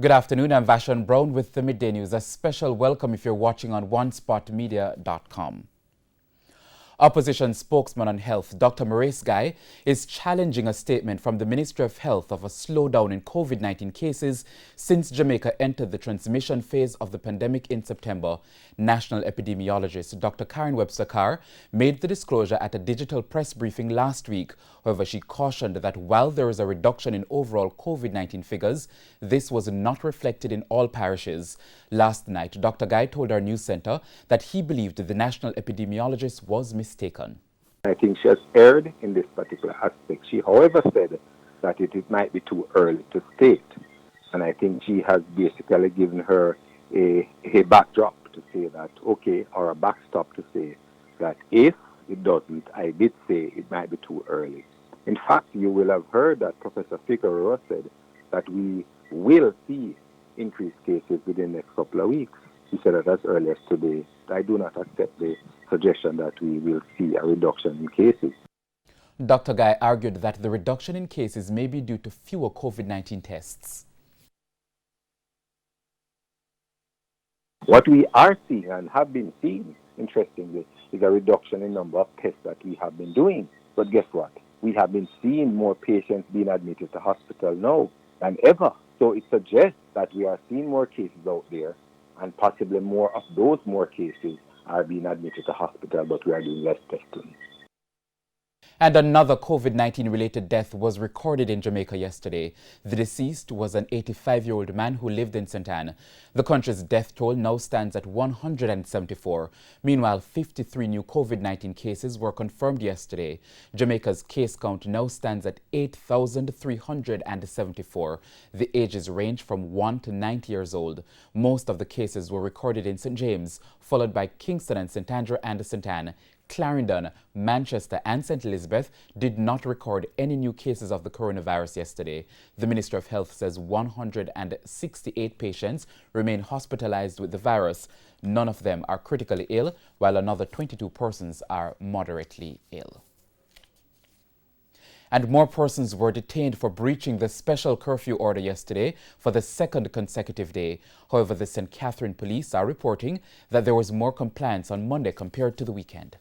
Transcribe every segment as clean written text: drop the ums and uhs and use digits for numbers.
Good afternoon, I'm Vashon Brown with the Midday News. A special welcome if you're watching on onespotmedia.com. Opposition spokesman on health, Dr. Maurice Guy, is challenging a statement from the Ministry of Health of a slowdown in COVID-19 cases since Jamaica entered the transmission phase of the pandemic in September. National epidemiologist Dr. Karen Webster-Carr made the disclosure at a digital press briefing last week. However, she cautioned that while there is a reduction in overall COVID-19 figures, this was not reflected in all parishes. Last night, Dr. Guy told our news center that he believed the national epidemiologist was mistaken. I think she has erred in this particular aspect. She, however, said that it might be too early to state. And I think she has basically given her a backdrop to say that, okay, or a backstop to say that if it doesn't, I did say it might be too early. In fact, you will have heard that Professor Figueroa said that we will see increased cases within the next couple of weeks. He said that as early as today. I do not accept the suggestion that we will see a reduction in cases. Dr. Guy argued that the reduction in cases may be due to fewer COVID-19 tests. What we are seeing and have been seeing, interestingly, is a reduction in number of tests that we have been doing. But guess what? We have been seeing more patients being admitted to hospital now than ever. So it suggests that we are seeing more cases out there, and possibly more of those cases are being admitted to hospital, but we are doing less testing. And another COVID-19 related death was recorded in Jamaica yesterday. The deceased was an 85-year-old man who lived in St. Anne. The country's death toll now stands at 174. Meanwhile, 53 new COVID-19 cases were confirmed yesterday. Jamaica's case count now stands at 8,374. The ages range from 1 to 90 years old. Most of the cases were recorded in St. James, followed by Kingston and St. Andrew and St. Anne. Clarendon, Manchester and St. Elizabeth did not record any new cases of the coronavirus yesterday. The Ministry of Health says 168 patients remain hospitalized with the virus. None of them are critically ill, while another 22 persons are moderately ill. And more persons were detained for breaching the special curfew order yesterday for the second consecutive day. However, the St. Catherine police are reporting that there was more compliance on Monday compared to the weekend.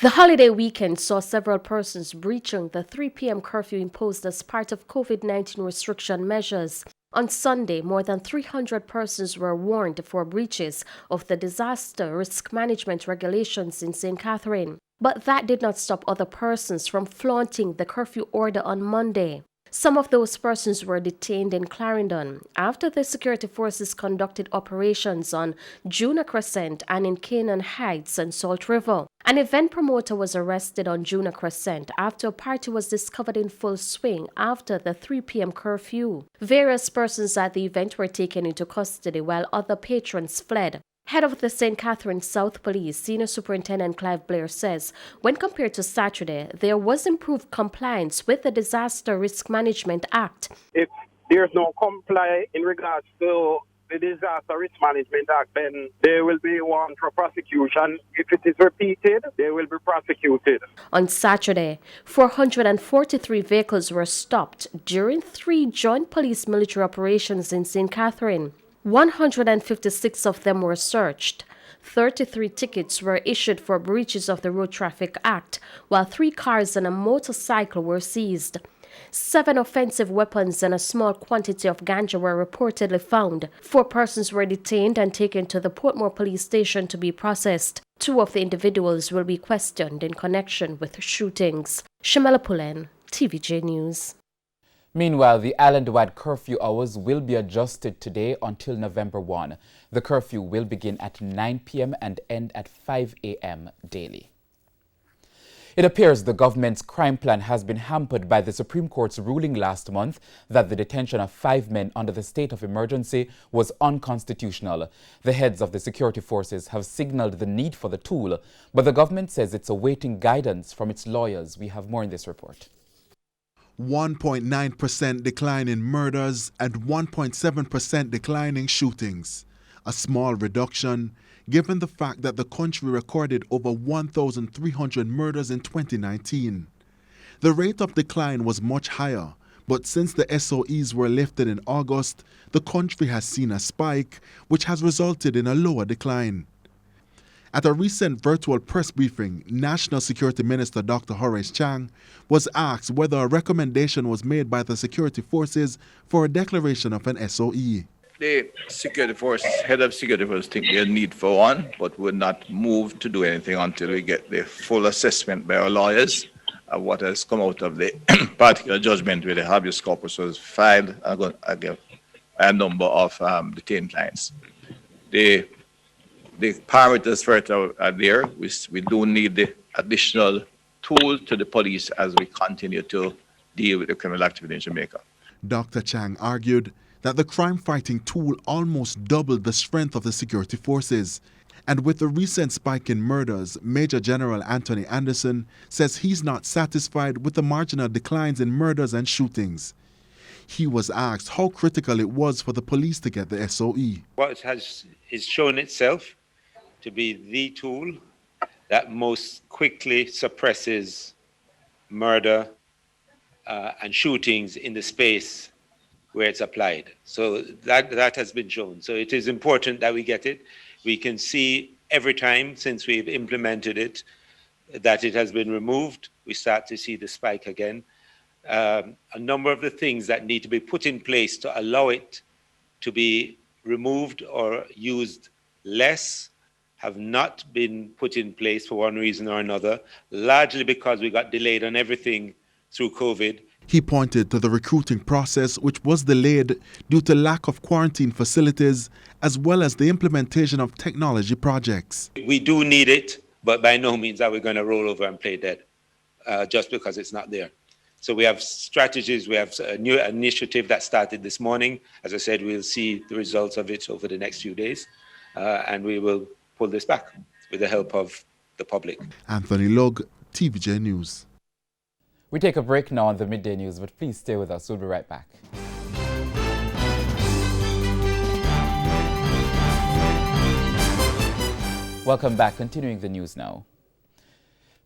The holiday weekend saw several persons breaching the 3 p.m. curfew imposed as part of COVID-19 restriction measures. On Sunday, more than 300 persons were warned for breaches of the disaster risk management regulations in St. Catherine. But that did not stop other persons from flaunting the curfew order on Monday. Some of those persons were detained in Clarendon after the security forces conducted operations on Juna Crescent and in Canaan Heights and Salt River. An event promoter was arrested on Juna Crescent after a party was discovered in full swing after the 3 p.m. curfew. Various persons at the event were taken into custody while other patrons fled. Head of the St. Catherine South Police, Senior Superintendent Clive Blair says, when compared to Saturday, there was improved compliance with the Disaster Risk Management Act. If there's no comply in regards to the Disaster Risk Management Act, then there will be one for prosecution. If it is repeated, they will be prosecuted. On Saturday, 443 vehicles were stopped during 3 joint police-military operations in St. Catherine. 156 of them were searched. 33 tickets were issued for breaches of the Road Traffic Act, while 3 cars and a motorcycle were seized. 7 offensive weapons and a small quantity of ganja were reportedly found. 4 persons were detained and taken to the Portmore police station to be processed. 2 of the individuals will be questioned in connection with shootings. Shamela Pullen, TVJ News. Meanwhile, the island-wide curfew hours will be adjusted today until November 1. The curfew will begin at 9 p.m. and end at 5 a.m. daily. It appears the government's crime plan has been hampered by the Supreme Court's ruling last month that the detention of 5 men under the state of emergency was unconstitutional. The heads of the security forces have signaled the need for the tool, but the government says it's awaiting guidance from its lawyers. We have more in this report. 1.9% decline in murders and 1.7% decline in shootings. A small reduction given the fact that the country recorded over 1,300 murders in 2019. The rate of decline was much higher, But since the SOEs were lifted in August, the country has seen a spike, which has resulted in a lower decline. At a recent virtual press briefing, National Security Minister Dr. Horace Chang was asked whether a recommendation was made by the security forces for a declaration of an SOE. The security force, head of security force, think there's need for one, but would not move to do anything until we get the full assessment by our lawyers of what has come out of the particular judgment where the habeas corpus was filed against a number of detained clients. The parameters for it are there. We do need the additional tool to the police as we continue to deal with the criminal activity in Jamaica. Dr. Chang argued that the crime-fighting tool almost doubled the strength of the security forces. And with the recent spike in murders, Major General Anthony Anderson says he's not satisfied with the marginal declines in murders and shootings. He was asked how critical it was for the police to get the SOE. What has shown itself to be the tool that most quickly suppresses murder and shootings in the space where it's applied. So that has been shown. So it is important that we get it. We can see every time since we've implemented it that it has been removed. We start to see the spike again. A number of the things that need to be put in place to allow it to be removed or used less have not been put in place for one reason or another, largely because we got delayed on everything through COVID. He pointed to the recruiting process, which was delayed due to lack of quarantine facilities, as well as the implementation of technology projects. We do need it, but by no means are we going to roll over and play dead just because it's not there. So we have strategies, we have a new initiative that started this morning. As I said, we'll see the results of it over the next few days, and we will pull this back with the help of the public. Anthony Lugg, TVJ News. We take a break now on the Midday News, but please stay with us. We'll be right back. Welcome back. Continuing the news now.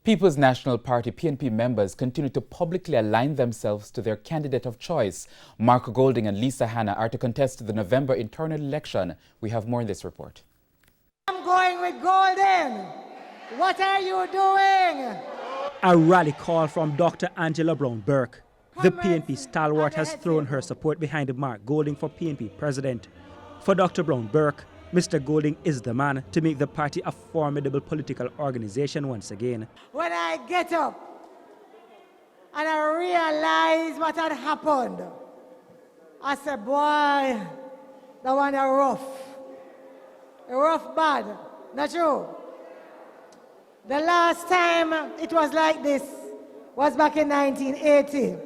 People's National Party PNP members continue to publicly align themselves to their candidate of choice. Mark Golding and Lisa Hanna are to contest the November internal election. We have more in this report. I'm going with Golding. What are you doing? A rally call from Dr. Angela Brown-Burke. The PNP stalwart has thrown her support behind Mark Golding for PNP president. For Dr. Brown-Burke, Mr. Golding is the man to make the party a formidable political organization once again. When I get up and I realize what had happened, I said, boy, that one a rough bad, not true? The last time it was like this was back in 1980.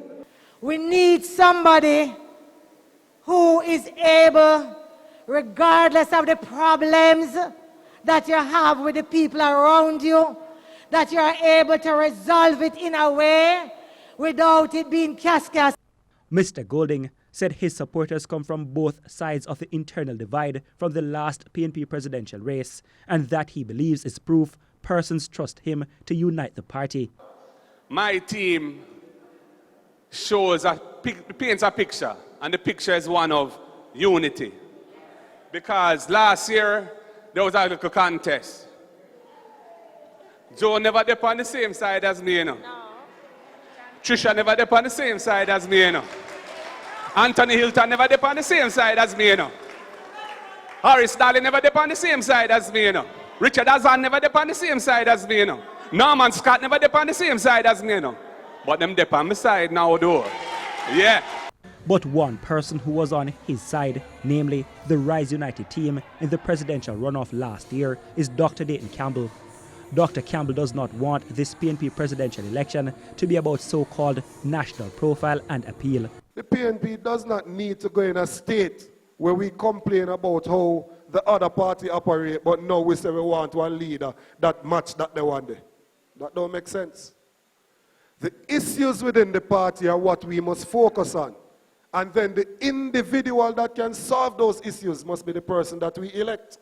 We need somebody who is able, regardless of the problems that you have with the people around you, that you are able to resolve it in a way without it being cascade. Mr. Golding said his supporters come from both sides of the internal divide from the last PNP presidential race, and that he believes is proof persons trust him to unite the party. My team paints a picture, and the picture is one of unity. Because last year, there was a little contest. Joe never did on the same side as me, you know. No. Trisha never did on the same side as me, you know. Anthony Hilton never did on the same side as me, you know. Horace Daly never did on the same side as me, you know. Richard Azan never did on the same side as me, you know. Norman Scott never did on the same side as me, you know. But them dip on my side now, though. Yeah. But one person who was on his side, namely the Rise United team in the presidential runoff last year, is Dr. Dayton Campbell. Dr. Campbell does not want this PNP presidential election to be about so-called national profile and appeal. The PNP does not need to go in a state where we complain about how the other party operate, but now we say we want one leader that match that they want. That don't make sense. The issues within the party are what we must focus on. And then the individual that can solve those issues must be the person that we elect.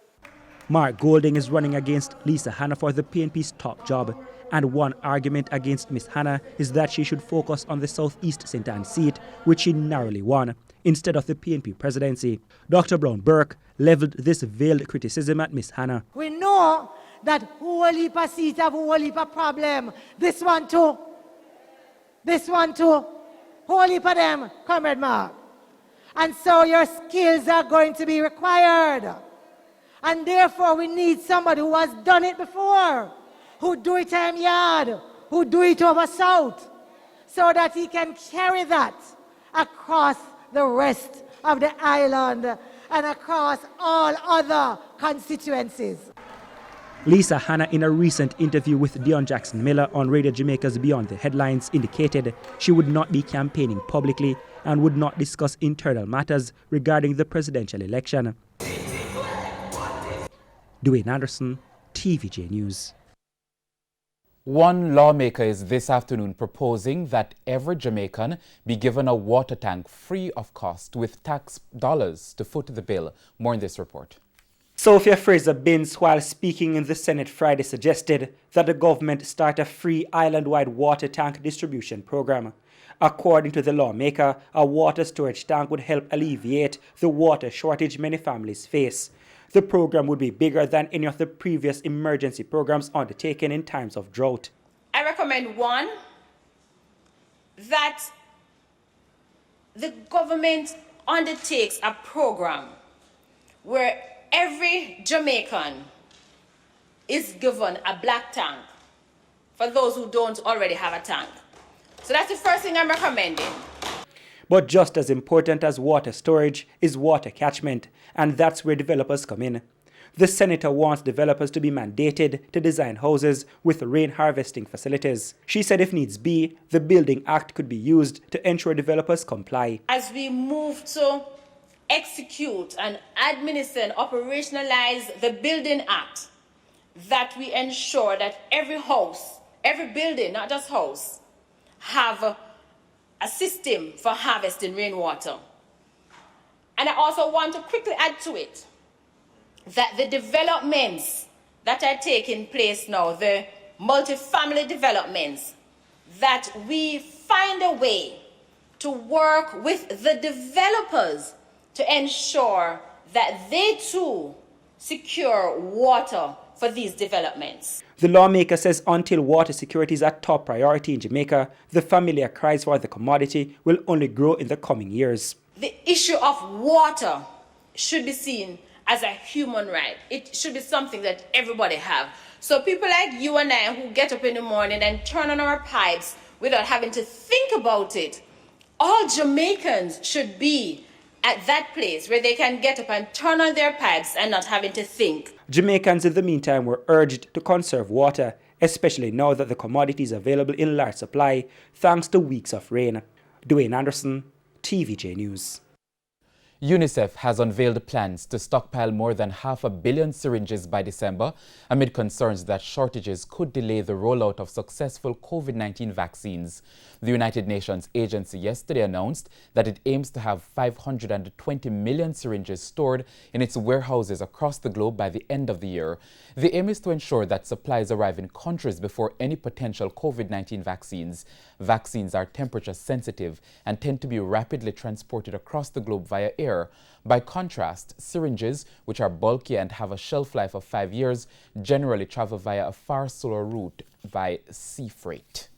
Mark Golding is running against Lisa Hanna for the PNP's top job, And one argument against Ms. Hannah is that she should focus on the Southeast St. Anne seat, which she narrowly won, instead of the PNP presidency. Dr. Brown-Burke leveled this veiled criticism at Ms. Hannah. We know that whole heap of seat have whole heap of problem. This one too. Whole heap of them, Comrade Mark. And so your skills are going to be required. And therefore we need somebody who has done it before, who do it time yard, who do it over south, so that he can carry that across the rest of the island and across all other constituencies. Lisa Hannah, in a recent interview with Dion Jackson Miller on Radio Jamaica's Beyond the Headlines, indicated she would not be campaigning publicly and would not discuss internal matters regarding the presidential election. Dwayne Anderson, TVJ News. One lawmaker is this afternoon proposing that every Jamaican be given a water tank free of cost with tax dollars to foot the bill. More in this report. Sophia Fraser-Binns, while speaking in the Senate Friday, suggested that the government start a free island-wide water tank distribution program. According to the lawmaker, a water storage tank would help alleviate the water shortage many families face. The program would be bigger than any of the previous emergency programs undertaken in times of drought. I recommend, one, that the government undertakes a program where every Jamaican is given a black tank for those who don't already have a tank. So that's the first thing I'm recommending. But just as important as water storage is water catchment, and that's where developers come in. The senator wants developers to be mandated to design houses with rain harvesting facilities. She said if needs be, the Building Act could be used to ensure developers comply. As we move to execute and administer and operationalize the Building Act, that we ensure that every house, every building, not just house, have a system for harvesting rainwater. And I also want to quickly add to it that the developments that are taking place now, the multifamily developments, that we find a way to work with the developers to ensure that they too secure water for these developments. The lawmaker says until water security is a top priority in Jamaica, the familiar cries for the commodity will only grow in the coming years. The issue of water should be seen as a human right. It should be something that everybody have. So people like you and I who get up in the morning and turn on our pipes without having to think about it, all Jamaicans should be at that place where they can get up and turn on their pipes and not having to think. Jamaicans in the meantime were urged to conserve water, especially now that the commodity is available in large supply thanks to weeks of rain. Dwayne Anderson, TVJ News. UNICEF has unveiled plans to stockpile more than 500 million syringes by December amid concerns that shortages could delay the rollout of successful COVID-19 vaccines. The United Nations agency yesterday announced that it aims to have 520 million syringes stored in its warehouses across the globe by the end of the year. The aim is to ensure that supplies arrive in countries before any potential COVID-19 vaccines. Vaccines are temperature sensitive and tend to be rapidly transported across the globe via air. By contrast, syringes, which are bulky and have a shelf life of 5 years, generally travel via a far slower route by sea freight.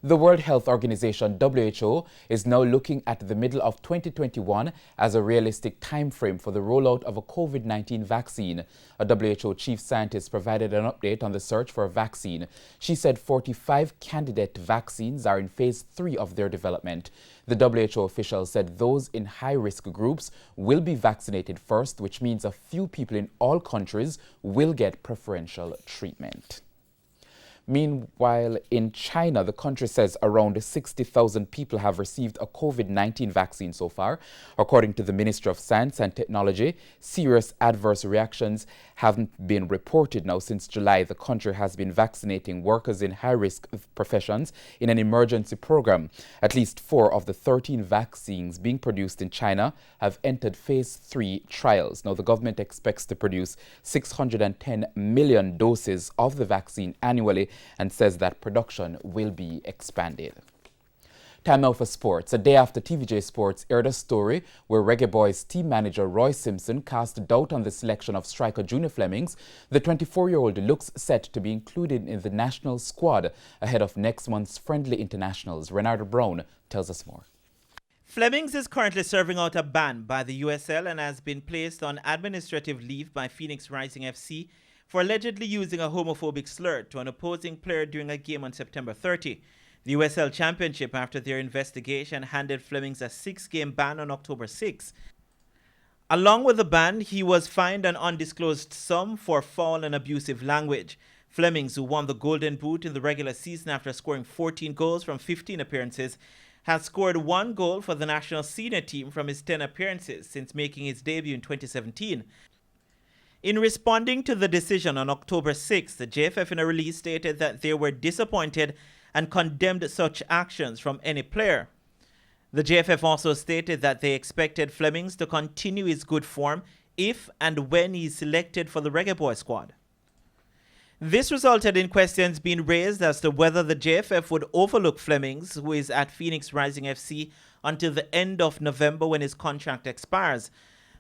The World Health Organization, WHO, is now looking at the middle of 2021 as a realistic time frame for the rollout of a COVID-19 vaccine. A WHO chief scientist provided an update on the search for a vaccine. She said 45 candidate vaccines are in phase 3 of their development. The WHO official said those in high-risk groups will be vaccinated first, which means a few people in all countries will get preferential treatment. Meanwhile, in China, the country says around 60,000 people have received a COVID-19 vaccine so far. According to the Ministry of Science and Technology, serious adverse reactions haven't been reported now since July. The country has been vaccinating workers in high-risk professions in an emergency program. At least 4 of the 13 vaccines being produced in China have entered phase 3 trials. Now, the government expects to produce 610 million doses of the vaccine annually and says that production will be expanded. Time now for sports. A day after TVJ Sports aired a story where Reggae Boys team manager Roy Simpson cast doubt on the selection of striker Junior Flemings, the 24-year-old looks set to be included in the national squad ahead of next month's friendly internationals. Renardo Brown tells us more. Flemings is currently serving out a ban by the USL and has been placed on administrative leave by Phoenix Rising FC for allegedly using a homophobic slur to an opposing player during a game on September 30. The USL Championship, after their investigation, handed Flemings a 6-game ban on October 6. Along with the ban, he was fined an undisclosed sum for foul and abusive language. Flemings, who won the Golden Boot in the regular season after scoring 14 goals from 15 appearances, has scored 1 goal for the national senior team from his 10 appearances since making his debut in 2017. In responding to the decision on October 6, the JFF in a release stated that they were disappointed and condemned such actions from any player. The JFF also stated that they expected Flemings to continue his good form if and when he is selected for the Reggae Boy squad. This resulted in questions being raised as to whether the JFF would overlook Flemings, who is at Phoenix Rising FC, until the end of November when his contract expires.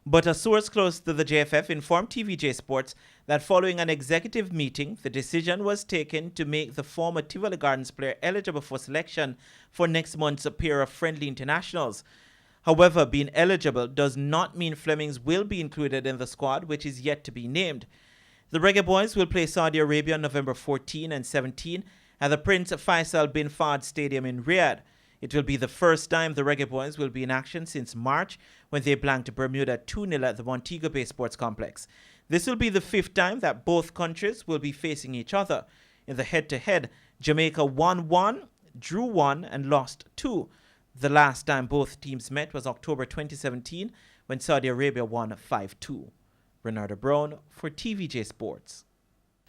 But a source close to the JFF informed TVJ Sports that following an executive meeting, the decision was taken to make the former Tivoli Gardens player eligible for selection for next month's pair of friendly internationals. However, being eligible does not mean Flemings will be included in the squad, which is yet to be named. The Reggae Boys will play Saudi Arabia on November 14 and 17 at the Prince Faisal bin Fahd Stadium in Riyadh. It will be the first time the Reggae Boys will be in action since March when they blanked Bermuda 2-0 at the Montego Bay Sports Complex. This will be the 5th time that both countries will be facing each other. In the head-to-head, Jamaica won 1, drew 1 and lost 2. The last time both teams met was October 2017 when Saudi Arabia won 5-2. Renardo Brown for TVJ Sports.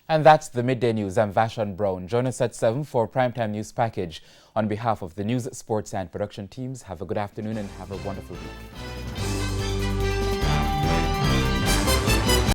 And that's the Midday News. I'm Vashan Brown. Join us at 7 for Primetime News Package. On behalf of the news, sports and production teams, have a good afternoon and have a wonderful week.